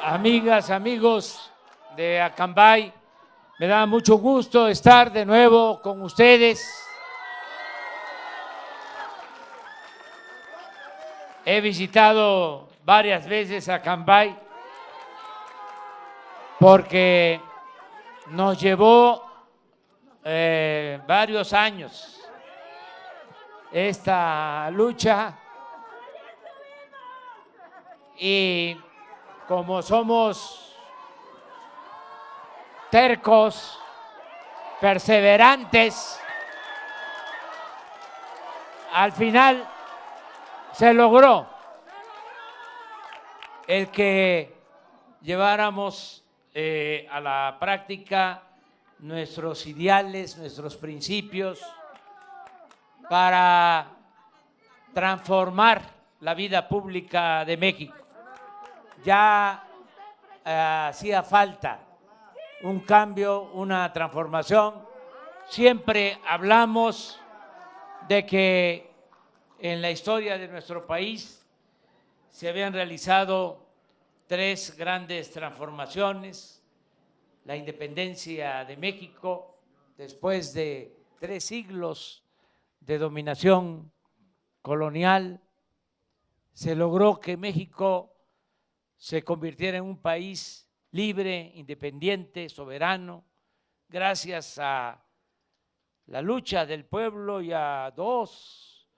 Amigas, amigos de Acambay, me da mucho gusto estar de nuevo con ustedes. He visitado varias veces Acambay porque nos llevó varios años esta lucha y como somos tercos, perseverantes, al final se logró el que lleváramos a la práctica nuestros ideales, nuestros principios para transformar la vida pública de México. Ya hacía falta un cambio, una transformación. Siempre hablamos de que en la historia de nuestro país se habían realizado 3 grandes transformaciones: la independencia de México, después de 3 siglos de dominación colonial, se logró que México se convirtiera en un país libre, independiente, soberano, gracias a la lucha del pueblo y a 2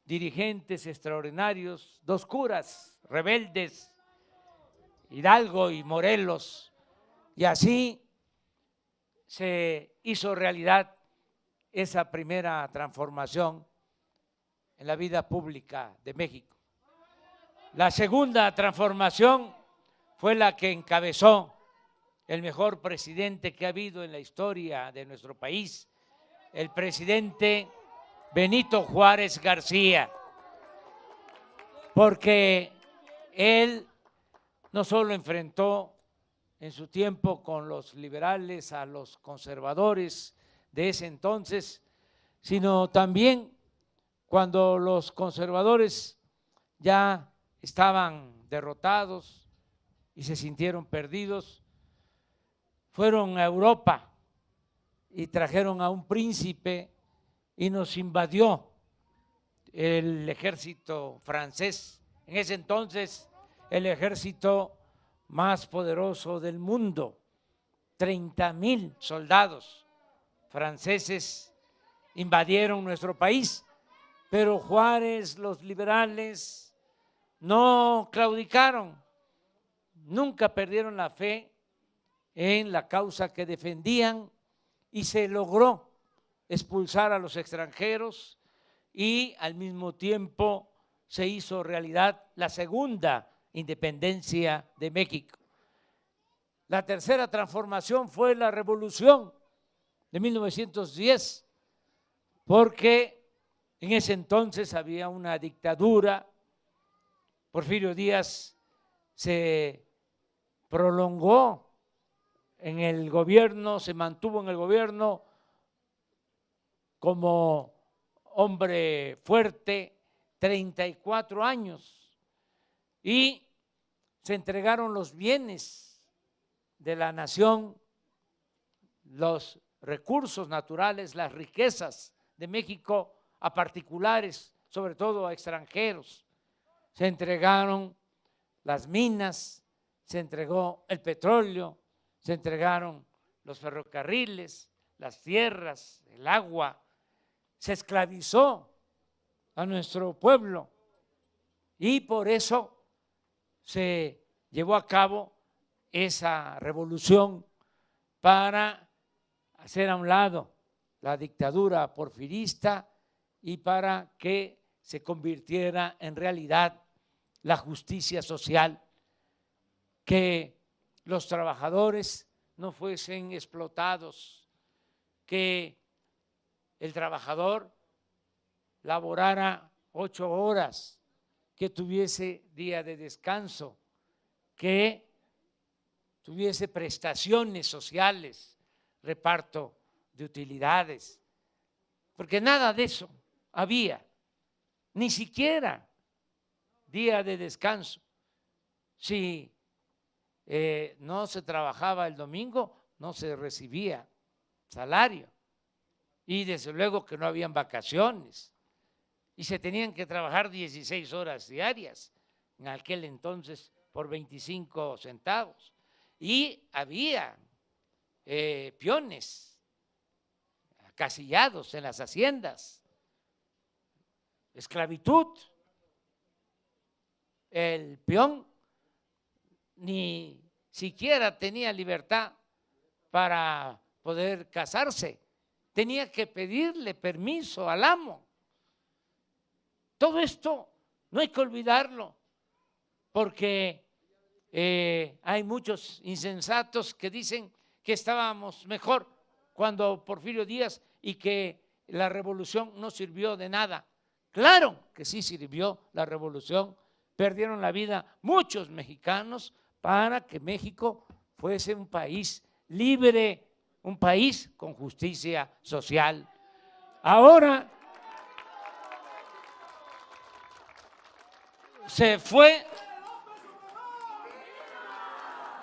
dirigentes extraordinarios, 2 curas rebeldes, Hidalgo y Morelos, y así se hizo realidad esa primera transformación en la vida pública de México. La segunda transformación fue la que encabezó el mejor presidente que ha habido en la historia de nuestro país, el presidente Benito Juárez García, porque él no solo enfrentó en su tiempo con los liberales a los conservadores de ese entonces, sino también cuando los conservadores ya estaban derrotados y se sintieron perdidos, fueron a Europa y trajeron a un príncipe y nos invadió el ejército francés, en ese entonces el ejército más poderoso del mundo. 30,000 soldados franceses invadieron nuestro país, pero Juárez, los liberales, no claudicaron, nunca perdieron la fe en la causa que defendían y se logró expulsar a los extranjeros y al mismo tiempo se hizo realidad la segunda independencia de México. La tercera transformación fue la Revolución de 1910, porque en ese entonces había una dictadura. Porfirio Díaz se prolongó en el gobierno, se mantuvo en el gobierno como hombre fuerte 34 años y se entregaron los bienes de la nación, los recursos naturales, las riquezas de México a particulares, sobre todo a extranjeros. Se entregaron las minas, se entregó el petróleo, se entregaron los ferrocarriles, las tierras, el agua, se esclavizó a nuestro pueblo y por eso se llevó a cabo esa revolución para hacer a un lado la dictadura porfirista y para que se convirtiera en realidad la justicia social, que los trabajadores no fuesen explotados, que el trabajador laborara 8 horas, que tuviese día de descanso, que tuviese prestaciones sociales, reparto de utilidades, porque nada de eso había, ni siquiera día de descanso. Si no se trabajaba el domingo, no se recibía salario. Y desde luego que no habían vacaciones. Y se tenían que trabajar 16 horas diarias, en aquel entonces por 25 centavos. Y había peones acasillados en las haciendas, esclavitud. El peón ni siquiera tenía libertad para poder casarse, tenía que pedirle permiso al amo. Todo esto no hay que olvidarlo, porque hay muchos insensatos que dicen que estábamos mejor cuando Porfirio Díaz y que la revolución no sirvió de nada. Claro que sí sirvió la revolución, perdieron la vida muchos mexicanos para que México fuese un país libre, un país con justicia social. Ahora se fue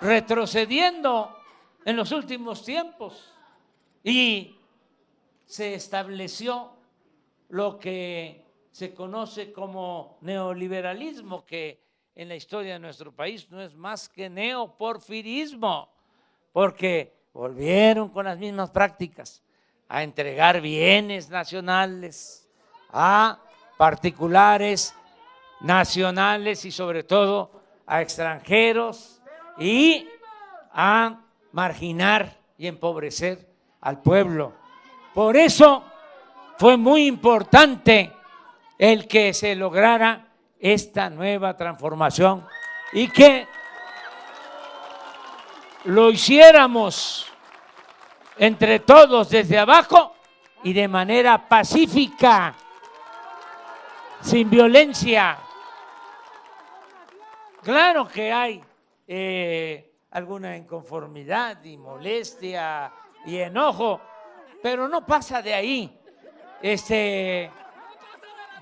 retrocediendo en los últimos tiempos y se estableció lo que se conoce como neoliberalismo, que en la historia de nuestro país no es más que neoporfirismo, porque volvieron con las mismas prácticas a entregar bienes nacionales a particulares nacionales y sobre todo a extranjeros y a marginar y empobrecer al pueblo. Por eso fue muy importante el que se lograra esta nueva transformación y que lo hiciéramos entre todos desde abajo y de manera pacífica, sin violencia. Claro que hay alguna inconformidad y molestia y enojo, pero no pasa de ahí.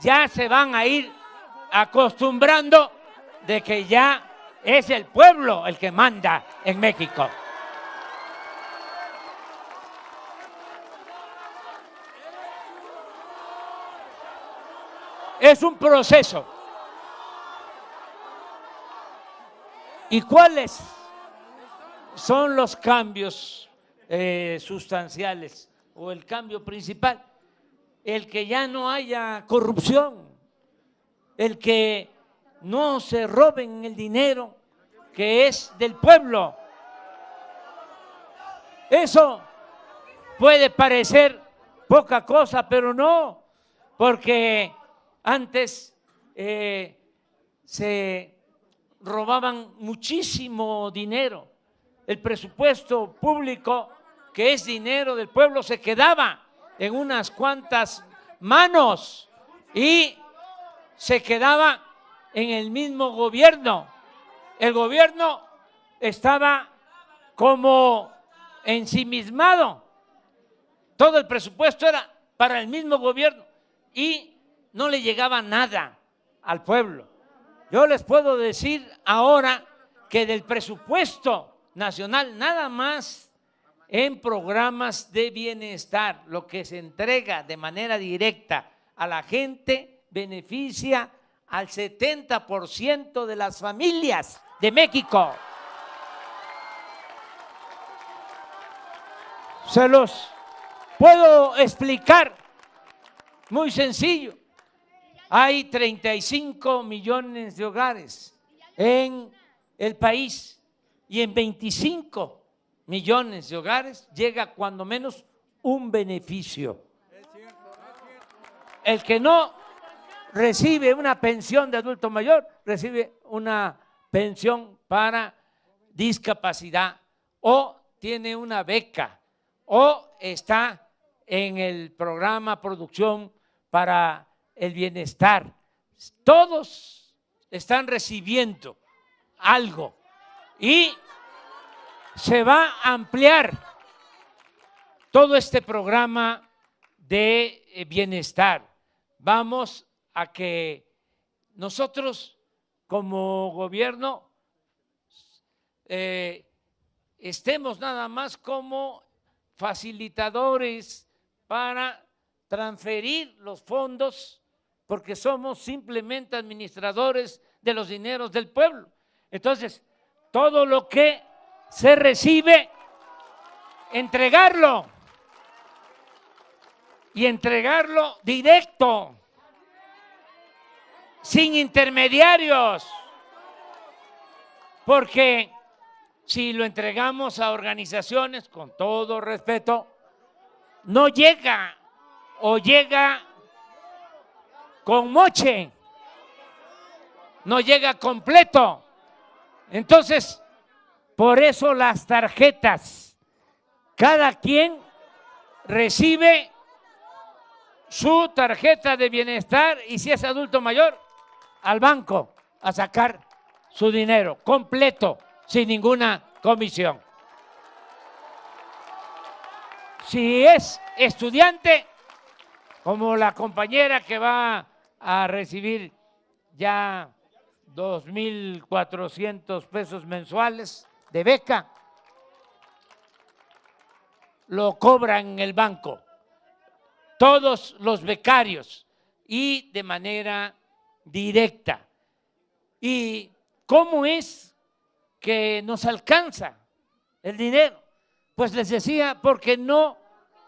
Ya se van a ir acostumbrando de que ya es el pueblo el que manda en México. Es un proceso. ¿Y cuáles son los cambios sustanciales o el cambio principal? El que ya no haya corrupción, el que no se roben el dinero que es del pueblo. Eso puede parecer poca cosa, pero no, porque antes se robaban muchísimo dinero. El presupuesto público, que es dinero del pueblo, se quedaba en unas cuantas manos y se quedaba en el mismo gobierno. El gobierno estaba como ensimismado. Todo el presupuesto era para el mismo gobierno y no le llegaba nada al pueblo. Yo les puedo decir ahora que del presupuesto nacional, nada más en programas de bienestar, lo que se entrega de manera directa a la gente beneficia al 70% de las familias de México. Se los puedo explicar muy sencillo. Hay 35 millones de hogares en el país y en 25 millones de hogares llega cuando menos un beneficio. El que no recibe una pensión de adulto mayor, recibe una pensión para discapacidad o tiene una beca o está en el programa Producción para el Bienestar. Todos están recibiendo algo y se va a ampliar todo este programa de bienestar. Vamos a que nosotros como gobierno estemos nada más como facilitadores para transferir los fondos, porque somos simplemente administradores de los dineros del pueblo. Entonces, todo lo que se recibe, entregarlo, y entregarlo directo, sin intermediarios, porque si lo entregamos a organizaciones, con todo respeto, no llega o llega con moche, no llega completo. Entonces, por eso las tarjetas, cada quien recibe su tarjeta de bienestar y si es adulto mayor, al banco a sacar su dinero completo, sin ninguna comisión. Si es estudiante, como la compañera que va a recibir ya 2,400 pesos mensuales de beca, lo cobran en el banco, todos los becarios y de manera directa. ¿Y cómo es que nos alcanza el dinero? Pues les decía, porque no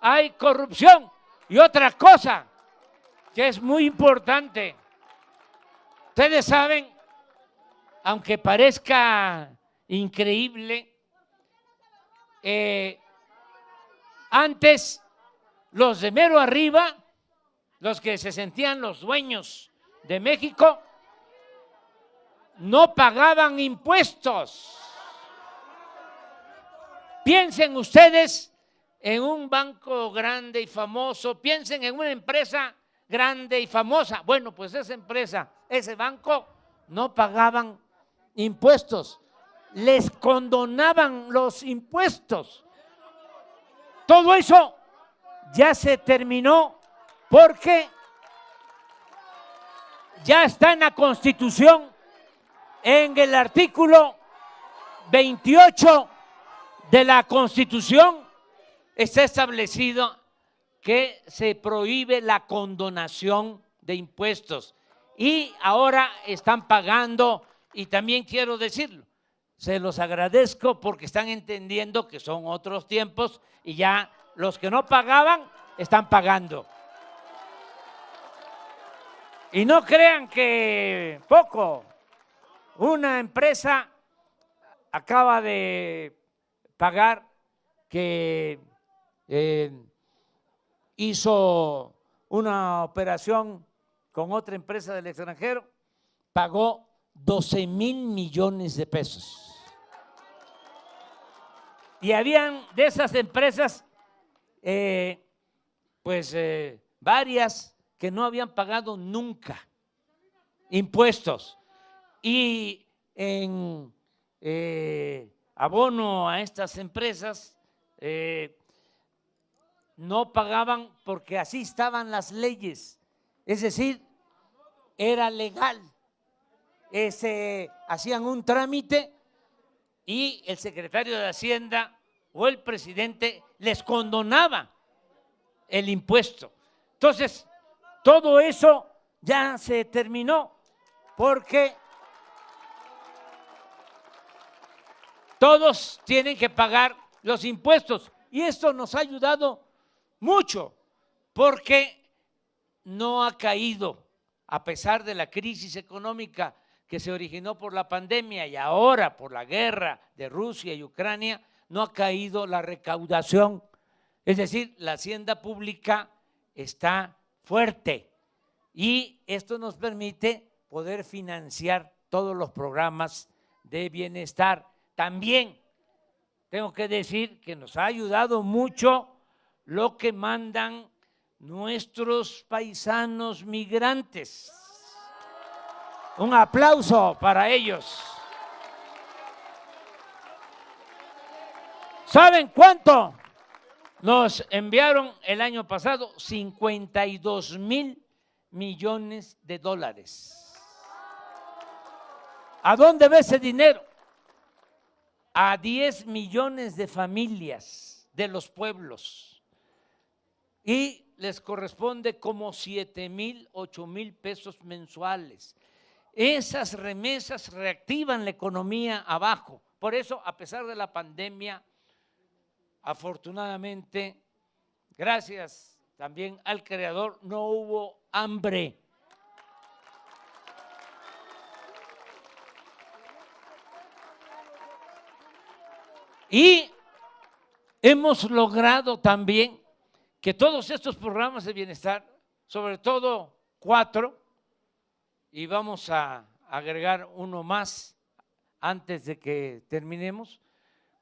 hay corrupción. Y otra cosa que es muy importante, ustedes saben, aunque parezca increíble, antes los de mero arriba, los que se sentían los dueños de México, no pagaban impuestos. Piensen ustedes en un banco grande y famoso, piensen en una empresa grande y famosa. Bueno, pues esa empresa, ese banco, no pagaban impuestos, les condonaban los impuestos. Todo eso ya se terminó porque ya está en la Constitución, en el artículo 28 de la Constitución está establecido que se prohíbe la condonación de impuestos y ahora están pagando, y también quiero decirlo, se los agradezco porque están entendiendo que son otros tiempos y ya los que no pagaban están pagando. Y no crean que poco. Una empresa acaba de pagar que hizo una operación con otra empresa del extranjero, pagó 12,000 millones de pesos. Y habían de esas empresas, varias que no habían pagado nunca impuestos. Y en abono a estas empresas no pagaban porque así estaban las leyes, es decir, era legal. Hacían un trámite y el secretario de Hacienda o el presidente les condonaba el impuesto. Entonces, todo eso ya se terminó porque todos tienen que pagar los impuestos y esto nos ha ayudado mucho porque no ha caído, a pesar de la crisis económica que se originó por la pandemia y ahora por la guerra de Rusia y Ucrania, no ha caído la recaudación. Es decir, la hacienda pública está fuerte y esto nos permite poder financiar todos los programas de bienestar. También tengo que decir que nos ha ayudado mucho lo que mandan nuestros paisanos migrantes. Un aplauso para ellos. ¿Saben cuánto nos enviaron el año pasado? 52,000 millones de dólares. ¿A dónde va ese dinero? a 10 millones de familias de los pueblos y les corresponde como 7,000, 8,000 pesos mensuales. Esas remesas reactivan la economía abajo. Por eso, a pesar de la pandemia, afortunadamente, gracias también al Creador, no hubo hambre. Y hemos logrado también que todos estos programas de bienestar, sobre todo 4, y vamos a agregar uno más antes de que terminemos,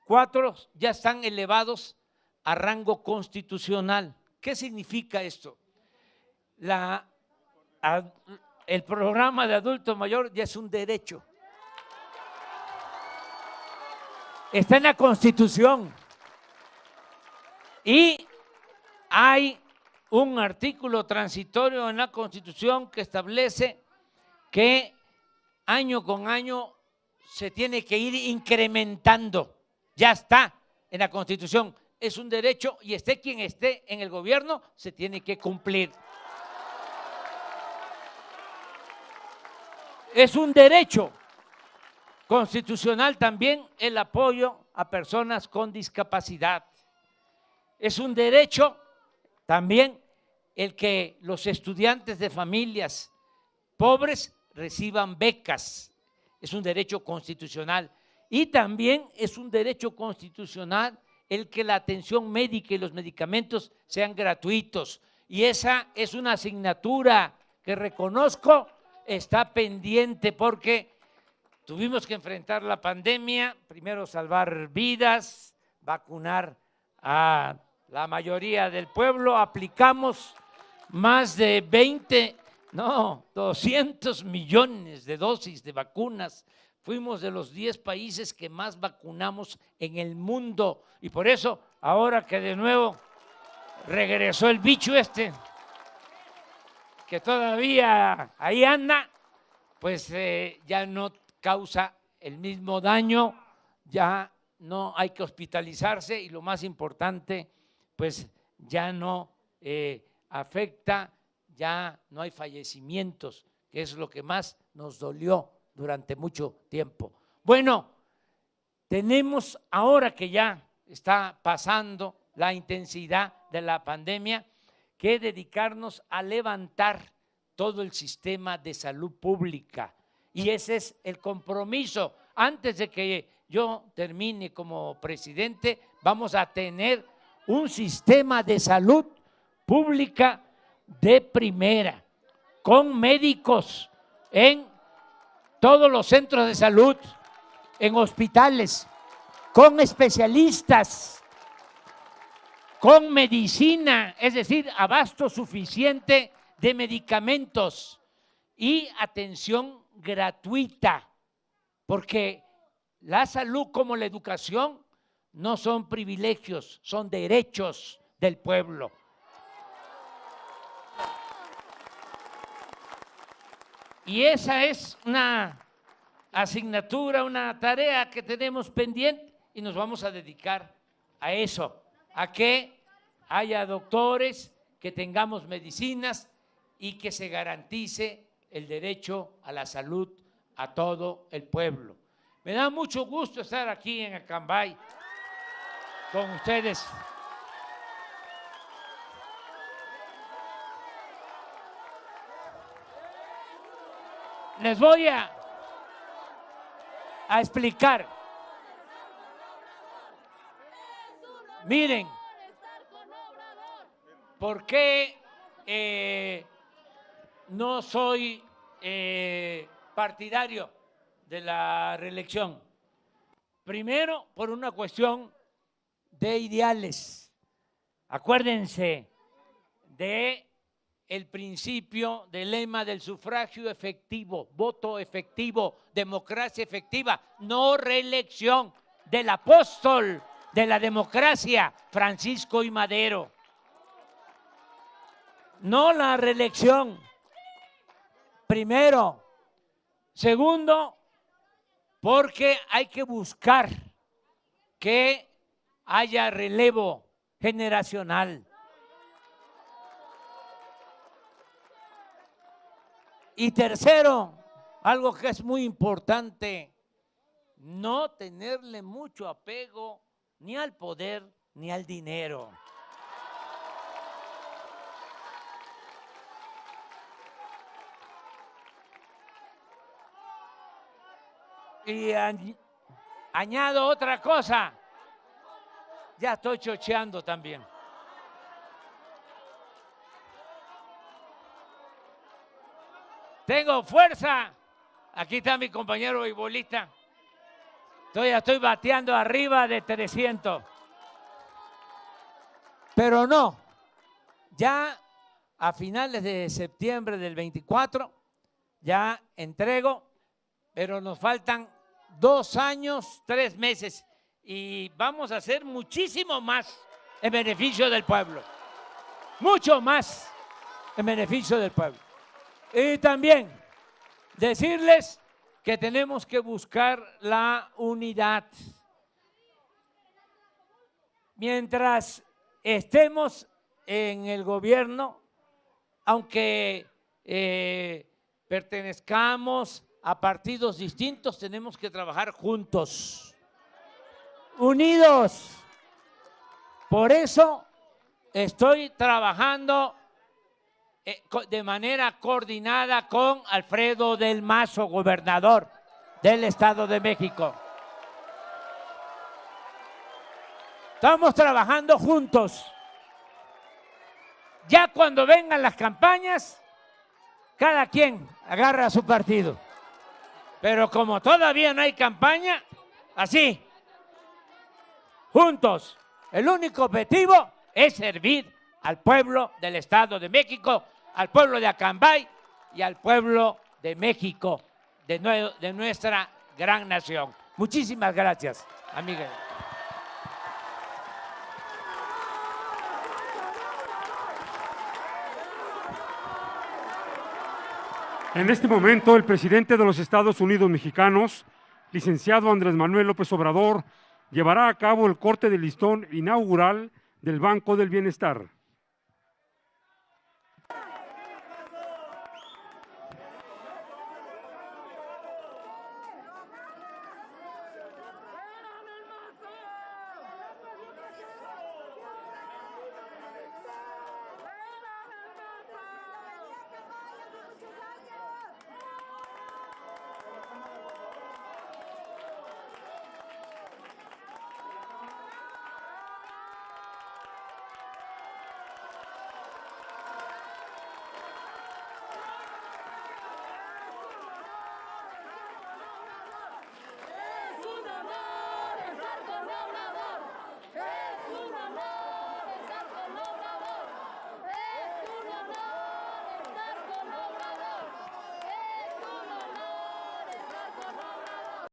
4 ya están elevados a rango constitucional. ¿Qué significa esto? El programa de adulto mayor ya es un derecho. Está en la Constitución. Y hay un artículo transitorio en la Constitución que establece que año con año se tiene que ir incrementando. Ya está en la Constitución. Es un derecho y esté quien esté en el gobierno, se tiene que cumplir. Es un derecho constitucional también el apoyo a personas con discapacidad. Es un derecho también el que los estudiantes de familias pobres reciban becas. Es un derecho constitucional. Y también es un derecho constitucional el que la atención médica y los medicamentos sean gratuitos. Y esa es una asignatura que reconozco está pendiente porque tuvimos que enfrentar la pandemia, primero salvar vidas, vacunar a la mayoría del pueblo, aplicamos más de 200 millones de dosis de vacunas. Fuimos de los 10 países que más vacunamos en el mundo y por eso ahora que de nuevo regresó el bicho que todavía ahí anda, pues ya no causa el mismo daño, ya no hay que hospitalizarse y lo más importante, pues ya no afecta, ya no hay fallecimientos, que es lo que más nos dolió durante mucho tiempo. Bueno, tenemos ahora que ya está pasando la intensidad de la pandemia, que dedicarnos a levantar todo el sistema de salud pública. Y ese es el compromiso. Antes de que yo termine como presidente, vamos a tener un sistema de salud pública de primera, con médicos en todos los centros de salud, en hospitales, con especialistas, con medicina, es decir, abasto suficiente de medicamentos y atención gratuita, porque la salud como la educación no son privilegios, son derechos del pueblo. Y esa es una asignatura, una tarea que tenemos pendiente y nos vamos a dedicar a eso, a que haya doctores, que tengamos medicinas y que se garantice el derecho a la salud a todo el pueblo. Me da mucho gusto estar aquí en Acambay con ustedes. Les voy a explicar. Miren, ¿por qué no soy partidario de la reelección? Primero, por una cuestión de ideales. Acuérdense de el principio del lema del sufragio efectivo, voto efectivo, democracia efectiva, no reelección, del apóstol de la democracia, Francisco I. Madero. No la reelección, primero. Segundo, porque hay que buscar que haya relevo generacional. Y tercero, algo que es muy importante, no tenerle mucho apego ni al poder ni al dinero. Y añado otra cosa, ya estoy chocheando también. Tengo fuerza, aquí está mi compañero beisbolista, estoy bateando arriba de 300. Pero no, ya a finales de septiembre del 24, ya entrego, pero nos faltan 2 años, 3 meses y vamos a hacer muchísimo más en beneficio del pueblo, mucho más en beneficio del pueblo. Y también decirles que tenemos que buscar la unidad. Mientras estemos en el gobierno, aunque pertenezcamos a partidos distintos, tenemos que trabajar juntos, unidos. Por eso estoy trabajando de manera coordinada con Alfredo del Mazo, gobernador del Estado de México. Estamos trabajando juntos. Ya cuando vengan las campañas, cada quien agarra a su partido. Pero como todavía no hay campaña, así, juntos. El único objetivo es servir al pueblo del Estado de México, al pueblo de Acambay y al pueblo de México, de nuestra gran nación. Muchísimas gracias, amiga. En este momento, el presidente de los Estados Unidos mexicanos, licenciado Andrés Manuel López Obrador, llevará a cabo el corte de listón inaugural del Banco del Bienestar.